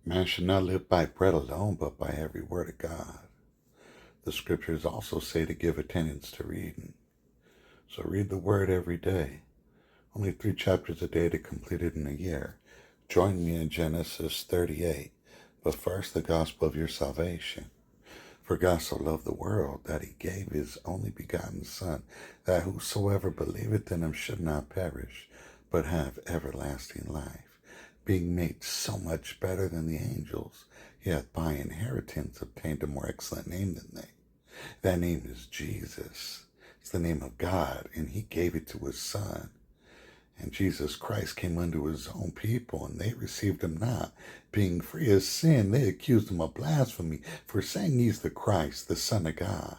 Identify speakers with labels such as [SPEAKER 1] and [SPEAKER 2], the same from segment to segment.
[SPEAKER 1] Man should not live by bread alone, but by every word of God. The scriptures also say to give attendance to reading. So read the word every day. Only 3 chapters a day to complete it in a year. Join me in Genesis 38. But first, the gospel of your salvation. For God so loved the world that he gave his only begotten Son, that whosoever believeth in him should not perish, but have everlasting life. Being made so much better than the angels, he hath by inheritance obtained a more excellent name than they. That name is Jesus. It's the name of God, and he gave it to his Son. And Jesus Christ came unto his own people, and they received him not. Being free of sin, they accused him of blasphemy, for saying he's the Christ, the Son of God.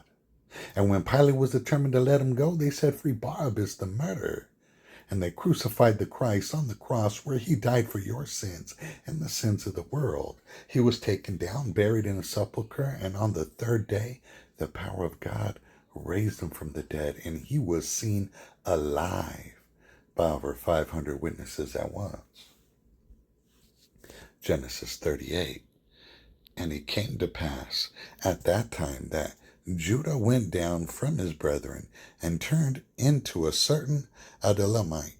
[SPEAKER 1] And when Pilate was determined to let him go, they set free Barabbas the murderer. And they crucified the Christ on the cross, where he died for your sins and the sins of the world. He was taken down, buried in a sepulchre, and on the third day the power of God raised him from the dead, and he was seen alive by over 500 witnesses at once. Genesis 38. And it came to pass at that time that Judah went down from his brethren and turned into a certain Adullamite,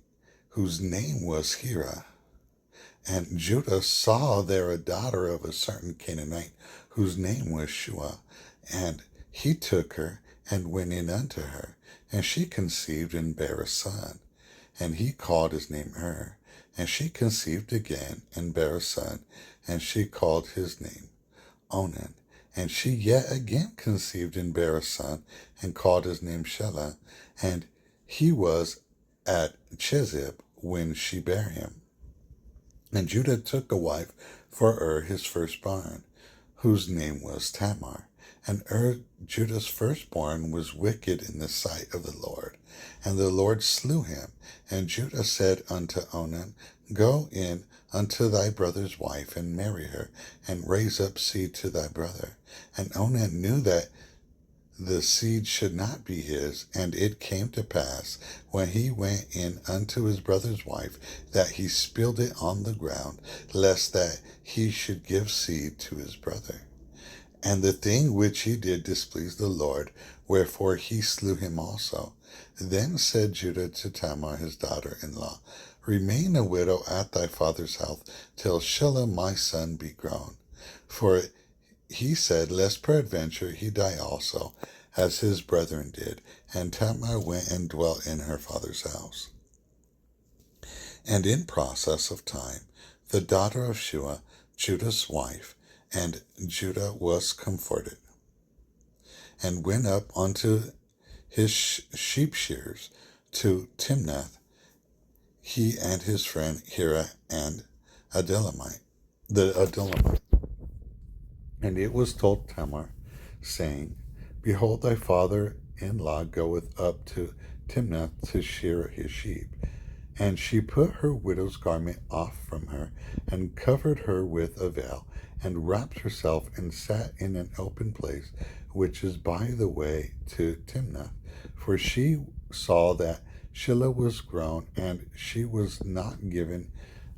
[SPEAKER 1] whose name was Hira. And Judah saw there a daughter of a certain Canaanite, whose name was Shua. And he took her and went in unto her, and she conceived and bare a son. And he called his name And she conceived again and bare a son, and she called his name Onan. And she yet again conceived and bare a son, and called his name Shelah. And he was at Chizib when she bare him. And Judah took a wife for his firstborn, whose name was Tamar. And Judah's firstborn, was wicked in the sight of the Lord. And the Lord slew him. And Judah said unto Onan, Go in unto thy brother's wife, and marry her, and raise up seed to thy brother. And Onan knew that the seed should not be his. And it came to pass, when he went in unto his brother's wife, that he spilled it on the ground, lest that he should give seed to his brother. And the thing which he did displeased the Lord, wherefore he slew him also. Then said Judah to Tamar his daughter-in-law, Remain a widow at thy father's house, till Shelah my son be grown. For he said, Lest peradventure he die also, as his brethren did. And Tamar went and dwelt in her father's house. And in process of time, the daughter of Shua, Judah's wife, and Judah was comforted, and went up unto his sheep shears to Timnath, he and his friend Hira and the Adullamite. And it was told Tamar, saying, Behold, thy father-in-law goeth up to Timnath to shear his sheep. And she put her widow's garment off from her, and covered her with a veil, and wrapped herself, and sat in an open place, which is by the way to Timnath. For she saw that Shelah was grown, and she was not given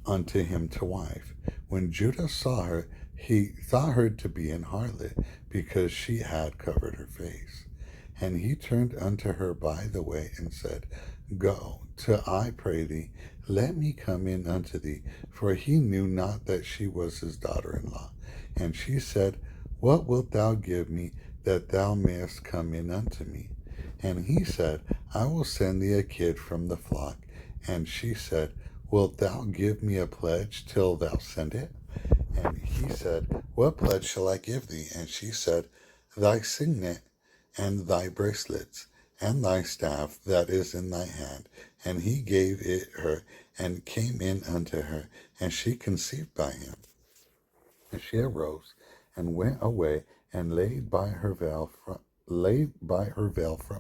[SPEAKER 1] unto him to wife. When Judah saw her, he thought her to be an harlot, because she had covered her face. And he turned unto her by the way, and said, Go, till I pray thee, let me come in unto thee. For he knew not that she was his daughter-in-law. And she said, What wilt thou give me, that thou mayest come in unto me? And he said, I will send thee a kid from the flock. And she said, Wilt thou give me a pledge till thou send it? And he said, What pledge shall I give thee? And she said, Thy signet, and thy bracelets, and thy staff that is in thy hand. And he gave it her, and came in unto her, and she conceived by him. And she arose, and went away, and laid by her veil from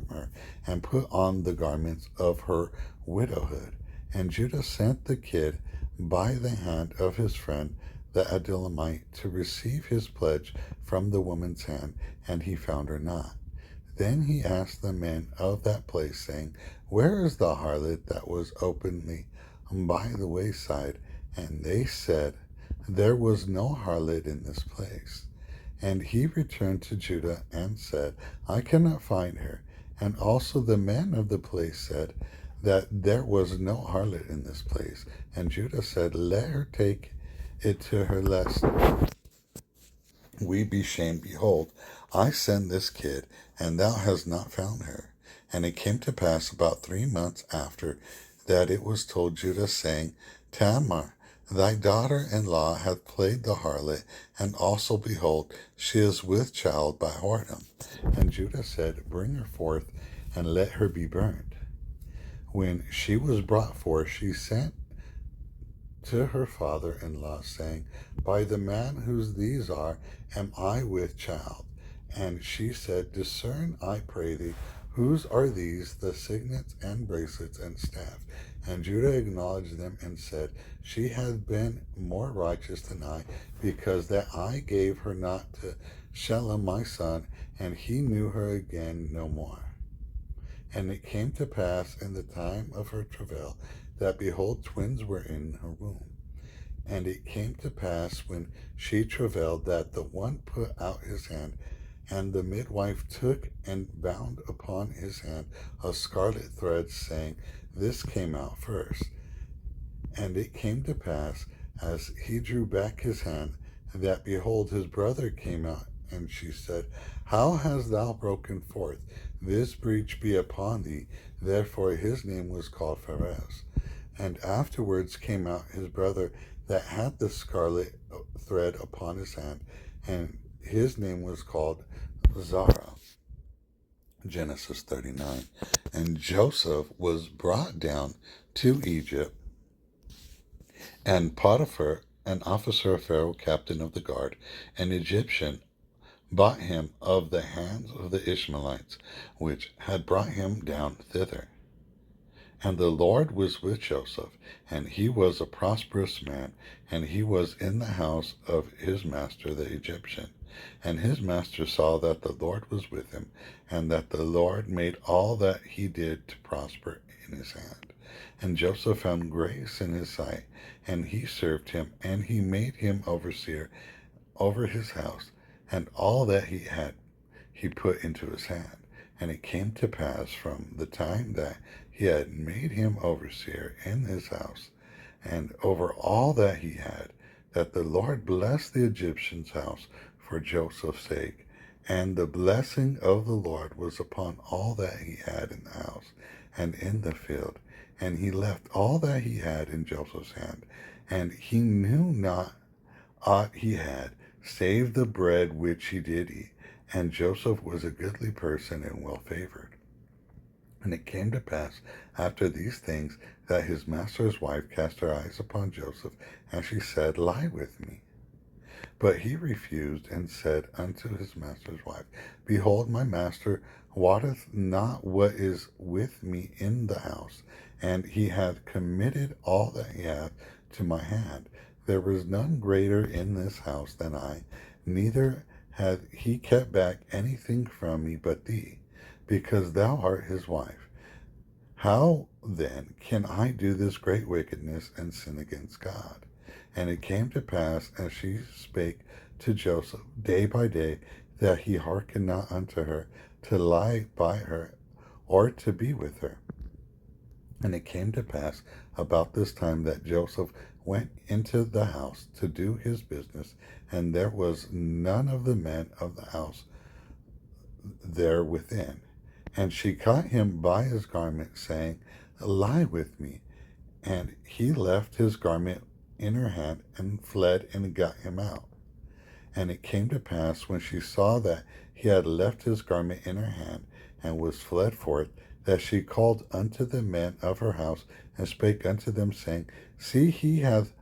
[SPEAKER 1] her, and put on the garments of her widowhood. And Judah sent the kid by the hand of his friend the Adullamite to receive his pledge from the woman's hand, and he found her not. Then he asked the men of that place, saying, Where is the harlot that was openly by the wayside? And they said, there was no harlot in this place. And he returned to Judah and said, I cannot find her. And also the men of the place said that there was no harlot in this place. And Judah said, let her take it to her, lest we be shamed. Behold, I send this kid, and thou hast not found her. And it came to pass about 3 months after that it was told Judah, saying, Tamar, thy daughter-in-law hath played the harlot, and also, behold, she is with child by whoredom. And Judah said, bring her forth, and let her be burned. When she was brought forth, she sent to her father-in-law, saying, by the man whose these are, am I with child? And she said, discern, I pray thee, whose are these, the signets and bracelets and staff? And Judah acknowledged them and said, she hath been more righteous than I, because that I gave her not to Shalom my son, and he knew her again no more. And it came to pass in the time of her travail, that behold, twins were in her womb. And it came to pass when she travailed, that the one put out his hand, and the midwife took and bound upon his hand a scarlet thread, saying, this came out first. And it came to pass, as he drew back his hand, that behold, his brother came out. And she said, how hast thou broken forth? This breach be upon thee. Therefore his name was called Pharez. And afterwards came out his brother that had the scarlet thread upon his hand, and his name was called Zara. Genesis 39. And Joseph was brought down to Egypt, and Potiphar, an officer of Pharaoh, captain of the guard, an Egyptian, bought him of the hands of the Ishmaelites, which had brought him down thither. And the Lord was with Joseph, and he was a prosperous man, and he was in the house of his master the Egyptian. And his master saw that the Lord was with him, and that the Lord made all that he did to prosper in his hand. And Joseph found grace in his sight, and he served him, and he made him overseer over his house, and all that he had he put into his hand. And it came to pass from the time that he had made him overseer in his house, and over all that he had, that the Lord blessed the Egyptian's house for Joseph's sake. And the blessing of the Lord was upon all that he had in the house and in the field. And he left all that he had in Joseph's hand, and he knew not aught he had, save the bread which he did eat. And Joseph was a goodly person and well favored. And it came to pass after these things, that his master's wife cast her eyes upon Joseph, and she said, lie with me. But he refused, and said unto his master's wife, behold, my master wotteth not what is with me in the house, and he hath committed all that he hath to my hand. There is none greater in this house than I, neither hath he kept back anything from me but thee, because thou art his wife. How then can I do this great wickedness and sin against God? And it came to pass, as she spake to Joseph day by day, that he hearkened not unto her, to lie by her, or to be with her. And it came to pass about this time that Joseph went into the house to do his business, and there was none of the men of the house there within. And she caught him by his garment, saying, lie with me. And he left his garment in her hand, and fled, and got him out. And it came to pass, when she saw that he had left his garment in her hand, and was fled forth, that she called unto the men of her house, and spake unto them, saying, see, he hath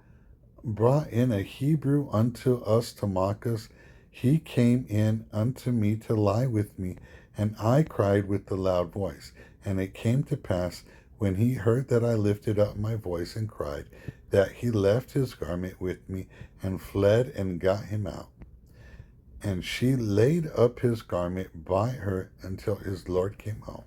[SPEAKER 1] brought in a Hebrew unto us to mock us. He came in unto me to lie with me, and I cried with a loud voice. And it came to pass, when he heard that I lifted up my voice and cried, that he left his garment with me, and fled, and got him out. And she laid up his garment by her until his Lord came home.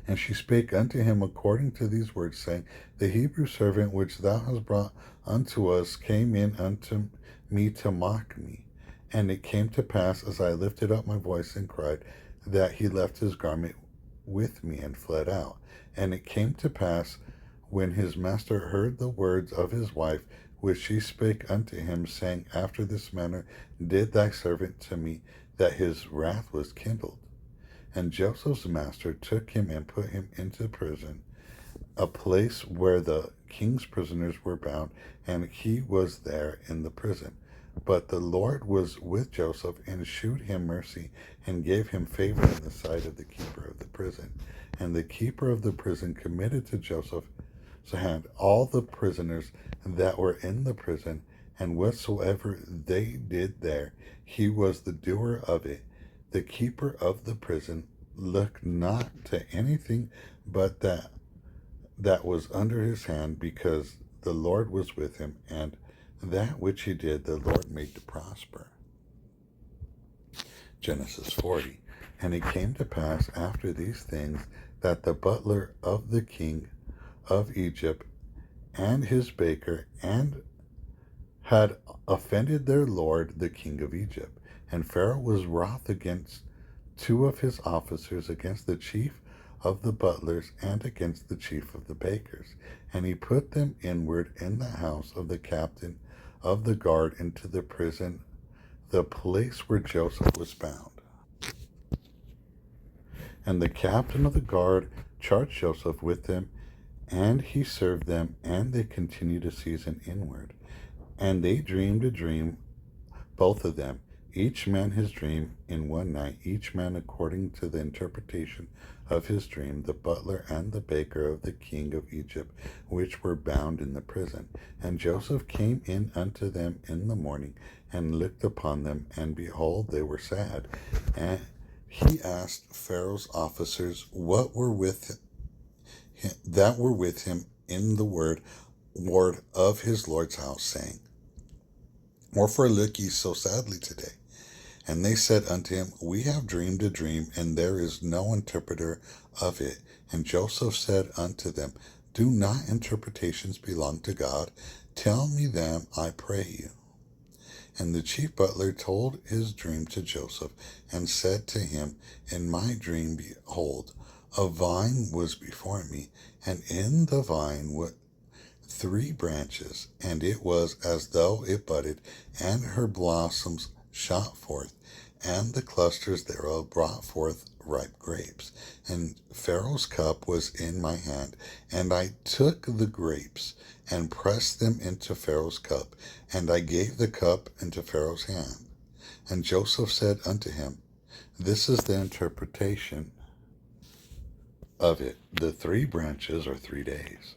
[SPEAKER 1] And she spake unto him according to these words, saying, The Hebrew servant which thou hast brought unto us came in unto me to mock me. And it came to pass, as I lifted up my voice and cried, that he left his garment with me and fled out. And it came to pass, when his master heard the words of his wife, which she spake unto him, saying, After this manner did thy servant to me, that his wrath was kindled. And Joseph's master took him and put him into prison, a place where the king's prisoners were bound, and he was there in the prison. But the Lord was with Joseph, and shewed him mercy, and gave him favor in the sight of the keeper of the prison. And the keeper of the prison committed to Joseph's hand all the prisoners that were in the prison, and whatsoever they did there, he was the doer of it. The keeper of the prison looked not to anything but that was under his hand, because the Lord was with him, and that which he did the Lord made to prosper. Genesis 40. And it came to pass after these things, that the butler of the king of Egypt and his baker and had offended their lord the king of Egypt. And Pharaoh was wroth against two of his officers, against the chief of the butlers and against the chief of the bakers. And he put them inward in the house of the captain of the guard into the prison, the place where Joseph was bound. And the captain of the guard charged Joseph with them, and he served them, and they continued a season inward. And they dreamed a dream, both of them, each man his dream in one night, each man according to the interpretation of his dream, the butler and the baker of the king of Egypt, which were bound in the prison. And Joseph came in unto them in the morning, and looked upon them, and behold, they were sad. And he asked Pharaoh's officers what were with him, that were with him in the ward of his Lord's house, saying, Wherefore look ye so sadly today? And they said unto him, We have dreamed a dream, and there is no interpreter of it. And Joseph said unto them, Do not interpretations belong to God? Tell me them, I pray you. And the chief butler told his dream to Joseph, and said to him, In my dream, behold, a vine was before me, and in the vine were 3 branches, and it was as though it budded, and her blossoms shot forth, and the clusters thereof brought forth ripe grapes. And Pharaoh's cup was in my hand, and I took the grapes, and pressed them into Pharaoh's cup, and I gave the cup into Pharaoh's hand. And Joseph said unto him, This is the interpretation of it. The 3 branches are 3 days.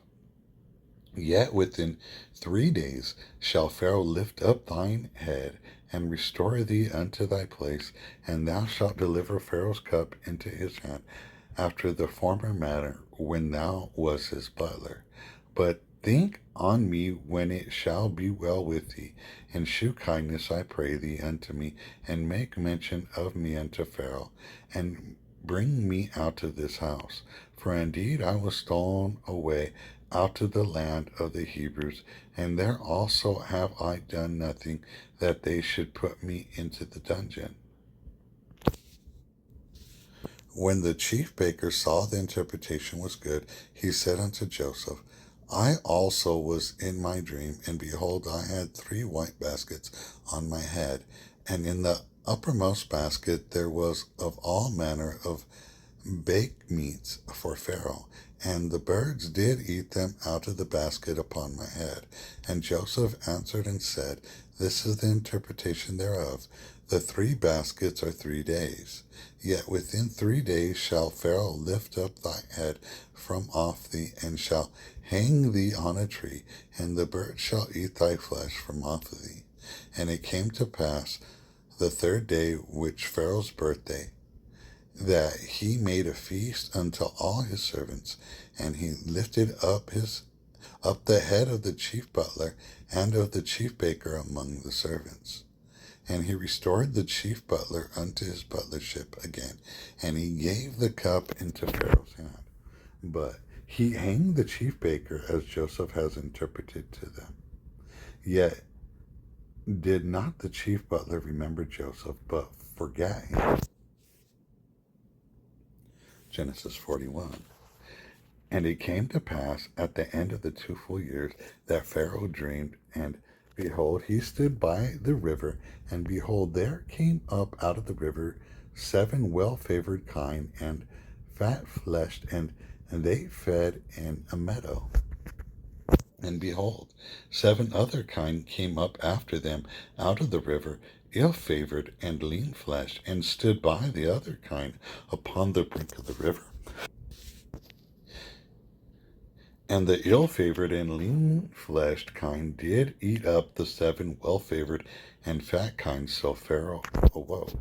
[SPEAKER 1] Yet within 3 days shall Pharaoh lift up thine head, and restore thee unto thy place, and thou shalt deliver Pharaoh's cup into his hand, after the former manner, when thou wast his butler. But think on me when it shall be well with thee, and shew kindness, I pray thee, unto me, and make mention of me unto Pharaoh, and bring me out of this house. For indeed I was stolen away out of the land of the Hebrews, and there also have I done nothing that they should put me into the dungeon. When the chief baker saw the interpretation was good, he said unto Joseph, I also was in my dream, and behold, I had 3 white baskets on my head, and in the uppermost basket there was of all manner of baked meats for Pharaoh, and the birds did eat them out of the basket upon my head. And Joseph answered and said, This is the interpretation thereof. The 3 baskets are 3 days. Yet within 3 days shall Pharaoh lift up thy head from off thee, and shall hang thee on a tree, and the birds shall eat thy flesh from off of thee. And it came to pass the 3rd day, which Pharaoh's birthday, that he made a feast unto all his servants, and he lifted up the head of the chief butler and of the chief baker among the servants. And he restored the chief butler unto his butlership again, and he gave the cup into Pharaoh's hand. But he hanged the chief baker as Joseph has interpreted to them. Yet did not the chief butler remember Joseph, but forgat him. Genesis 41. And it came to pass at the end of the 2 full years that Pharaoh dreamed, and behold, he stood by the river, and behold, there came up out of the river 7 well-favored kine and fat-fleshed, and they fed in a meadow. And behold, 7 other kine came up after them out of the river, ill-favored and lean-fleshed, and stood by the other kine upon the brink of the river. And the ill-favored and lean-fleshed kine did eat up the 7 well-favored and fat kine, so Pharaoh awoke.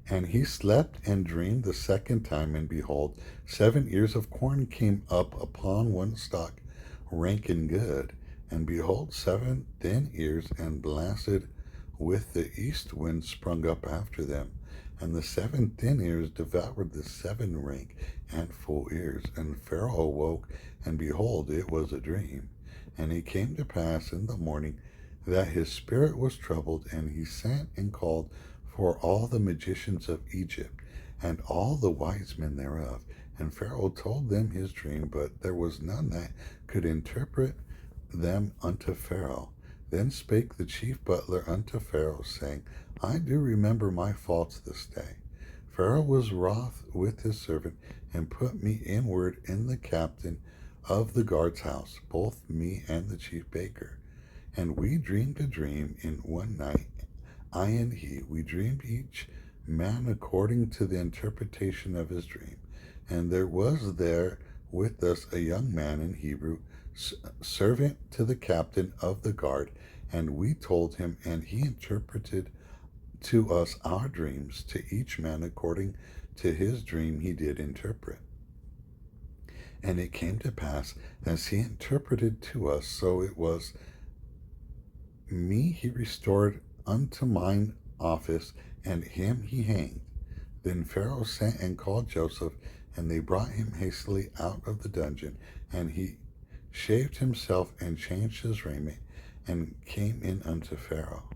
[SPEAKER 1] And he slept and dreamed the second time, and behold, 7 ears of corn came up upon one stalk, rank and good. And behold, 7 thin ears and blasted with the east wind sprung up after them. And the 7 thin ears devoured the 7 rank and full ears. And Pharaoh awoke, and behold, it was a dream. And it came to pass in the morning that his spirit was troubled, and he sent and called for all the magicians of Egypt, and all the wise men thereof. And Pharaoh told them his dream, but there was none that could interpret them unto Pharaoh. Then spake the chief butler unto Pharaoh, saying, I do remember my faults this day. Pharaoh was wroth with his servant, and put me inward in the captain of the guard's house, both me and the chief baker. And we dreamed a dream in one night, I and he. We dreamed each man according to the interpretation of his dream. And there was there with us a young man in Hebrew, servant to the captain of the guard, and we told him, and he interpreted to us our dreams, to each man according to his dream he did interpret. And it came to pass, as he interpreted to us, so it was me he restored unto mine office, and him he hanged. Then Pharaoh sent and called Joseph, and they brought him hastily out of the dungeon, and he shaved himself and changed his raiment, and came in unto Pharaoh.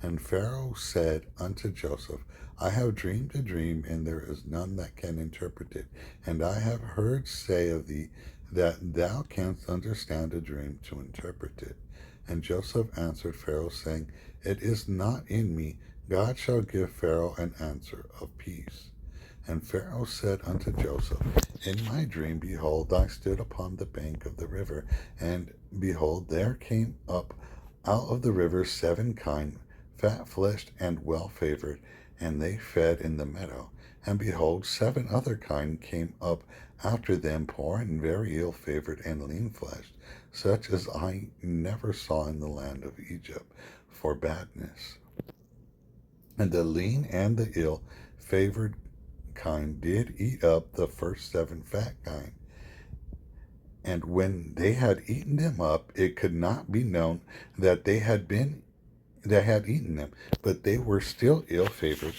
[SPEAKER 1] And Pharaoh said unto Joseph, I have dreamed a dream, and there is none that can interpret it. And I have heard say of thee that thou canst understand a dream to interpret it. And Joseph answered Pharaoh, saying, It is not in me. God shall give Pharaoh an answer of peace. And Pharaoh said unto Joseph, In my dream, behold, I stood upon the bank of the river, and behold, there came up out of the river 7 kine, fat-fleshed and well-favored, and they fed in the meadow. And behold, 7 other kine came up after them, poor and very ill-favored and lean-fleshed, such as I never saw in the land of Egypt, for badness. And the lean and the ill-favored kine did eat up the first 7 fat kine. And when they had eaten them up, it could not be known that they had eaten them, but they were still ill-favored,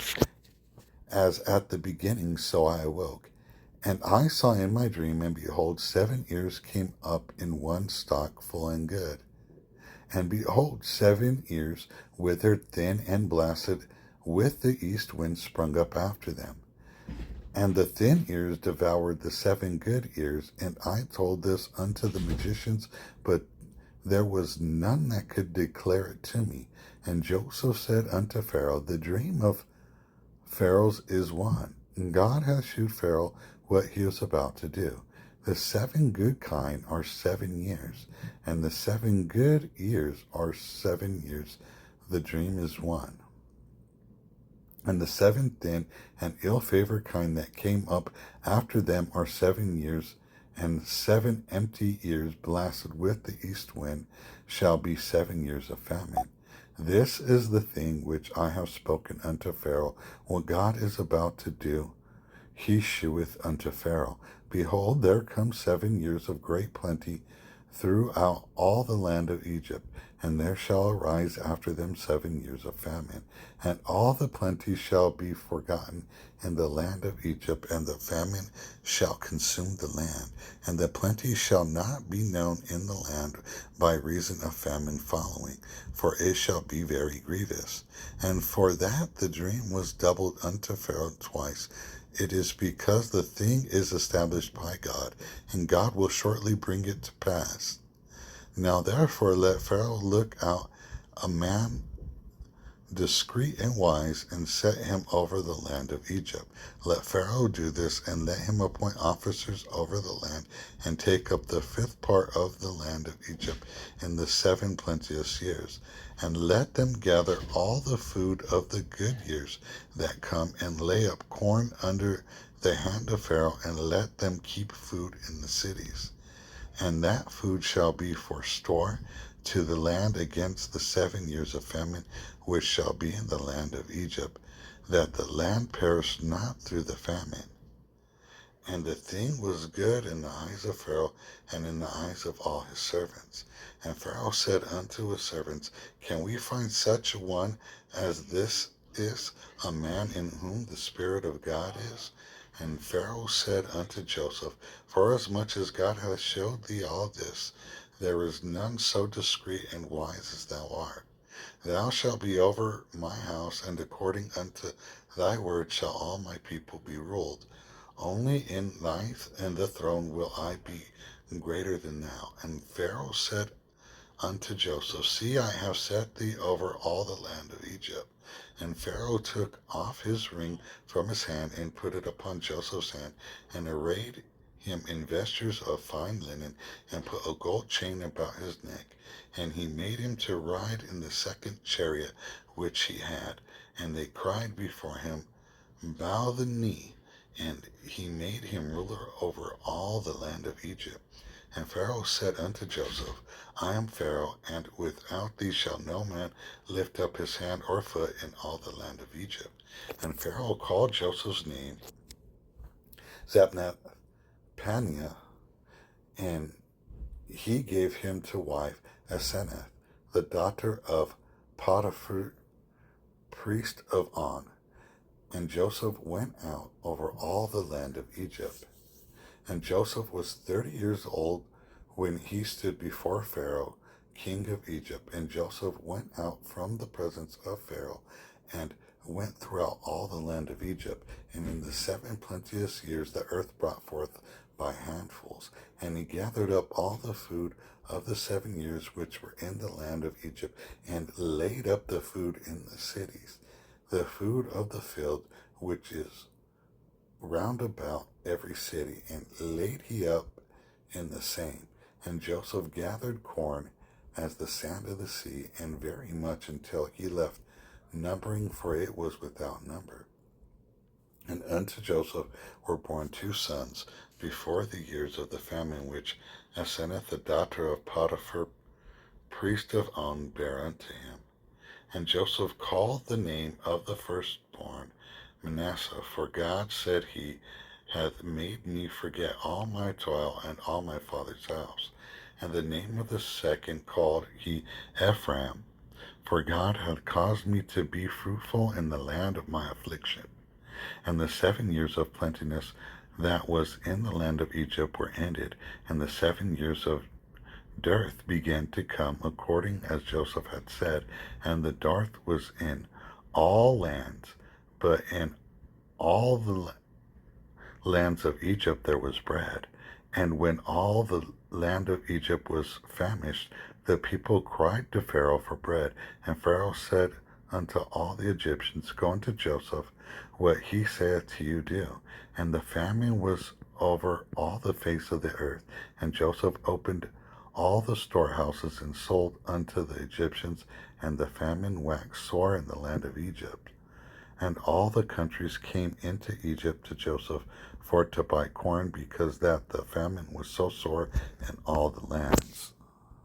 [SPEAKER 1] as at the beginning. So I awoke. And I saw in my dream, and behold, 7 ears came up in one stalk, full and good. And behold, 7 ears withered, thin, and blasted, with the east wind sprung up after them. And the thin ears devoured the 7 good ears. And I told this unto the magicians, but there was none that could declare it to me. And Joseph said unto Pharaoh, The dream of Pharaoh's is one. God has shewed Pharaoh what he is about to do. The 7 good kine are 7 years, and the 7 good ears are 7 years. The dream is one. And the 7 thin and ill-favored kine that came up after them are 7 years, and 7 empty ears blasted with the east wind shall be 7 years of famine. This is the thing which I have spoken unto Pharaoh. What God is about to do, he sheweth unto Pharaoh. Behold, there come 7 years of great plenty, throughout all the land of Egypt, and there shall arise after them 7 years of famine, and all the plenty shall be forgotten in the land of Egypt, and the famine shall consume the land, and the plenty shall not be known in the land by reason of famine following, for it shall be very grievous. And for that the dream was doubled unto Pharaoh twice. It is because the thing is established by God, and God will shortly bring it to pass. Now therefore let Pharaoh look out a man discreet and wise, and set him over the land of Egypt. Let Pharaoh do this, and let him appoint officers over the land, and take up the fifth part of the land of Egypt in the 7 plenteous years. And let them gather all the food of the good years that come, and lay up corn under the hand of Pharaoh, and let them keep food in the cities. And that food shall be for store to the land against the 7 years of famine which shall be in the land of Egypt, that the land perish not through the famine. And the thing was good in the eyes of Pharaoh, and in the eyes of all his servants. And Pharaoh said unto his servants, Can we find such a one as this is, a man in whom the Spirit of God is? And Pharaoh said unto Joseph, Forasmuch as God hath showed thee all this, there is none so discreet and wise as thou art. Thou shalt be over my house, and according unto thy word shall all my people be ruled. Only in the throne will I be greater than thou. And Pharaoh said unto Joseph, See, I have set thee over all the land of Egypt. And Pharaoh took off his ring from his hand, and put it upon Joseph's hand, and arrayed him in vestures of fine linen, and put a gold chain about his neck. And he made him to ride in the second chariot which he had. And they cried before him, Bow the knee. And he made him ruler over all the land of Egypt. And Pharaoh said unto Joseph, I am Pharaoh, and without thee shall no man lift up his hand or foot in all the land of Egypt. And Pharaoh called Joseph's name Zapnath-Paneah, and he gave him to wife Asenath, the daughter of Potiphar, priest of On. And Joseph went out over all the land of Egypt. And Joseph was 30 years old when he stood before Pharaoh, king of Egypt. And Joseph went out from the presence of Pharaoh, and went throughout all the land of Egypt. And in the 7 plenteous years the earth brought forth by handfuls. And he gathered up all the food of the 7 years which were in the land of Egypt, and laid up the food in the cities, the food of the field which is round about every city, and laid he up in the same. And Joseph gathered corn as the sand of the sea, and very much, until he left numbering, for it was without number. And unto Joseph were born 2 sons before the years of the famine, which Asenath, the daughter of Potiphar, priest of On, bare unto him. And Joseph called the name of the firstborn Manasseh, for God said, He hath made me forget all my toil and all my father's house. And the name of the second called he Ephraim, for God hath caused me to be fruitful in the land of my affliction. And the 7 years of plenteousness that was in the land of Egypt were ended, and the 7 years of dearth began to come, according as Joseph had said, and the dearth was in all lands, but in all the lands of Egypt there was bread. And when all the land of Egypt was famished, the people cried to Pharaoh for bread. And Pharaoh said unto all the Egyptians, Go unto Joseph, what he saith to you do. And the famine was over all the face of the earth. And Joseph opened all the storehouses, and sold unto the Egyptians, and the famine waxed sore in the land of Egypt. And all the countries came into Egypt to Joseph for to buy corn, because that the famine was so sore in all the lands.